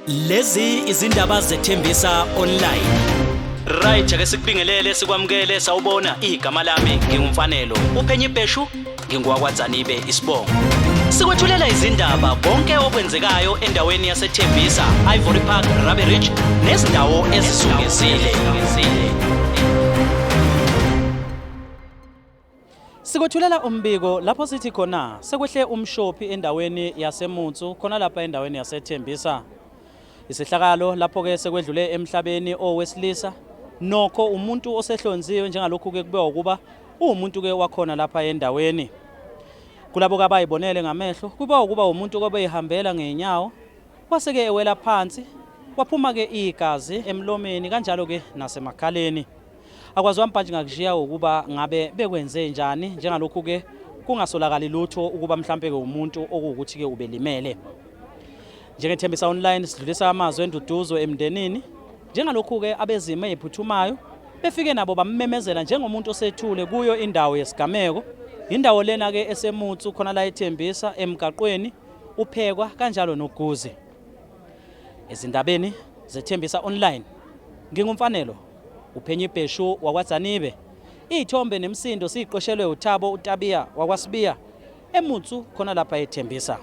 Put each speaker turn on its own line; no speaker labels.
Lezi izindaba zethembisa online. Right ake sikubingelele sikwamukele sawubona igama lami ngingumfanelo. Uphenye ibheshu ngingowakwaZanibe isibongo. Sikwethulela izindaba konke okwenzekayo endaweni yaseThembisa, Ivory Park, Rabbe Ridge nezindawo ezisungezile. Sikwethulela umbiko lapho sithi khona sekwehle umshophi endaweni yaseMutsu khona lapha endaweni yaseThembisa. Isihlakalo lapho ke sekwedlule emhlabeni owesilisa nokho umuntu osehlonziwe njengalokhu ke kube ukuba umuntu ke wakhona lapha endaweni. Kulabo kabayibonele ngamehlo kuba ukuba umuntu kobe ehambela ngeenyawo kwase ke ewela phansi waphuma ke igazi emlomeni kanjalo ke nasemakhaleni. Akwaziwa manje ngakushiya ukuba ngabe bekwenze njani njengalokhu ke kungasolakali lutho ukuba mhlambe ke umuntu okuwukuthi ke ubelimele. NjengeThembisa Online sidlulisa amazwi enduduzo emndenini njengalokhu ke abezimo eziphuthumayo befike nabo bamemezela njengomuntu osethule kuyo indawo yesigameko. Indawo lena ke eseMutsu khona la eThembisa emgaqweni uphekwa kanjalo noguzi. Ezindabeni zeThembisa Online ngingumfanelo uphenye ibheshu wakwaZanibe. Izithombe nemsindo siqoshelwe uThabo uTabiya wakwaSibiya eMutsu khona lapha eThembisa.